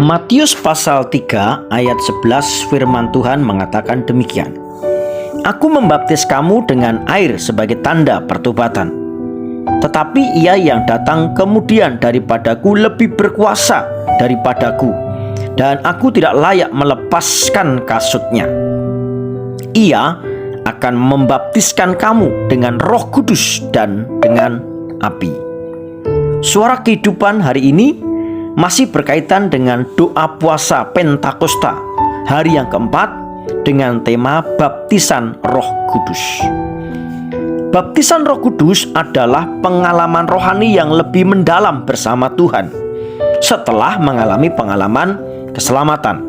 Matius pasal 3 ayat 11 firman Tuhan mengatakan demikian. Aku membaptis kamu dengan air sebagai tanda pertobatan. Tetapi ia yang datang kemudian daripadaku lebih berkuasa daripadaku, dan aku tidak layak melepaskan kasutnya. Ia akan membaptiskan kamu dengan Roh Kudus dan dengan api. Suara kehidupan hari ini masih berkaitan dengan doa puasa Pentakosta, hari yang keempat, dengan tema baptisan Roh Kudus. Baptisan Roh Kudus adalah pengalaman rohani yang lebih mendalam bersama Tuhan setelah mengalami pengalaman keselamatan.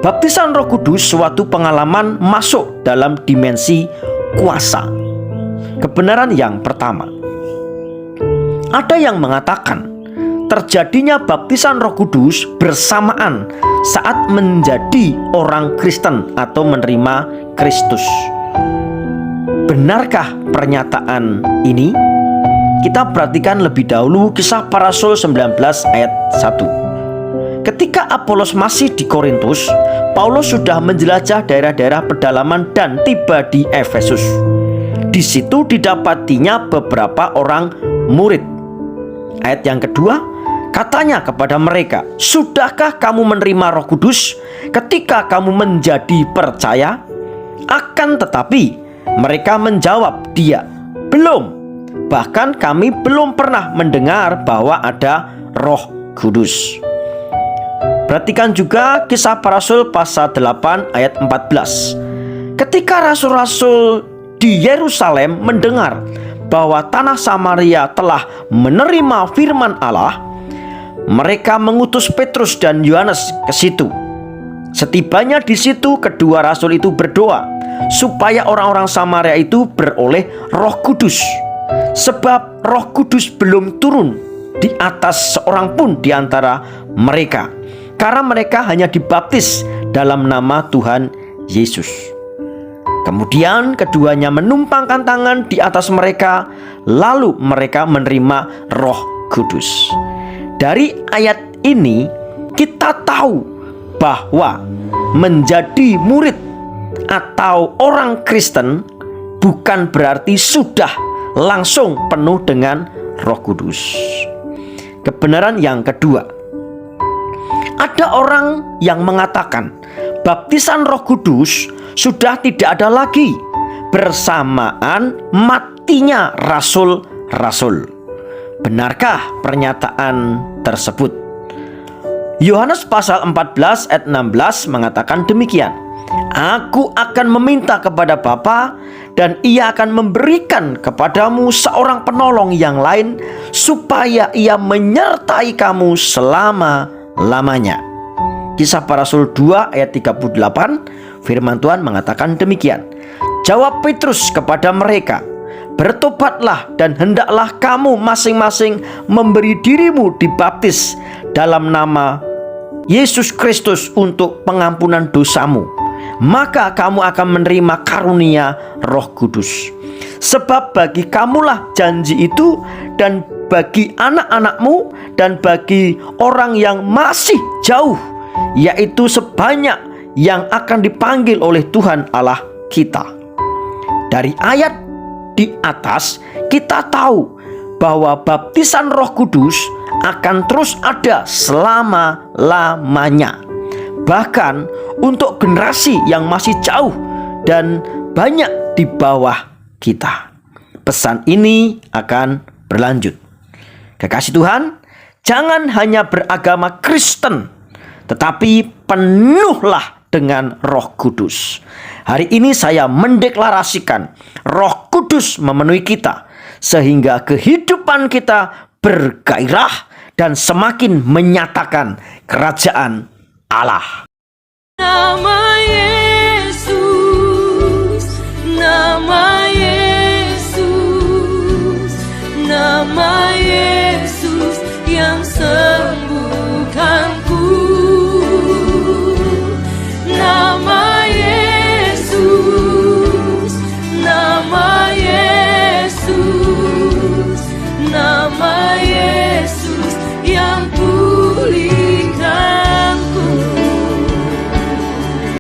Baptisan Roh Kudus suatu pengalaman masuk dalam dimensi kuasa. Kebenaran yang pertama, ada yang mengatakan terjadinya baptisan Roh Kudus bersamaan saat menjadi orang Kristen atau menerima Kristus. Benarkah pernyataan ini? Kita perhatikan lebih dahulu Kisah Para Rasul 19 ayat 1. Ketika Apolos masih di Korintus, Paulus sudah menjelajah daerah-daerah pedalaman dan tiba di Efesus. Di situ didapatinya beberapa orang murid. Ayat yang kedua, katanya kepada mereka, "Sudahkah kamu menerima Roh Kudus ketika kamu menjadi percaya?" Akan tetapi mereka menjawab dia, "Belum. Bahkan kami belum pernah mendengar bahwa ada Roh Kudus." Perhatikan juga Kisah Para Rasul pasal 8 ayat 14. Ketika rasul-rasul di Yerusalem mendengar bahwa tanah Samaria telah menerima firman Allah, mereka mengutus Petrus dan Yohanes ke situ. Setibanya di situ, kedua rasul itu berdoa supaya orang-orang Samaria itu beroleh Roh Kudus, sebab Roh Kudus belum turun di atas seorang pun di antara mereka, karena mereka hanya dibaptis dalam nama Tuhan Yesus. Kemudian keduanya menumpangkan tangan di atas mereka, lalu mereka menerima Roh Kudus. Dari ayat ini kita tahu bahwa menjadi murid atau orang Kristen bukan berarti sudah langsung penuh dengan Roh Kudus. Kebenaran yang kedua, ada orang yang mengatakan baptisan Roh Kudus sudah tidak ada lagi bersamaan matinya rasul-rasul. Benarkah pernyataan tersebut? Yohanes pasal 14 ayat 16 mengatakan demikian. "Aku akan meminta kepada Bapa, dan ia akan memberikan kepadamu seorang penolong yang lain, supaya ia menyertai kamu selama-lamanya." Kisah Para Rasul 2 ayat 38, firman Tuhan mengatakan demikian. Jawab Petrus kepada mereka, "Bertobatlah dan hendaklah kamu masing-masing memberi dirimu dibaptis dalam nama Yesus Kristus untuk pengampunan dosamu. Maka kamu akan menerima karunia Roh Kudus. Sebab bagi kamulah janji itu, dan bagi anak-anakmu, dan bagi orang yang masih jauh, yaitu sebanyak yang akan dipanggil oleh Tuhan Allah kita." Dari ayat di atas kita tahu bahwa baptisan Roh Kudus akan terus ada selama-lamanya, bahkan untuk generasi yang masih jauh dan banyak di bawah kita. Pesan ini akan berlanjut. Kekasih Tuhan, jangan hanya beragama Kristen, tetapi penuhlah dengan Roh Kudus. Hari ini saya mendeklarasikan Roh Kudus memenuhi kita, sehingga kehidupan kita bergairah dan semakin menyatakan kerajaan Allah. Nama Yesus, nama Yesus, nama Yesus yang sembuh.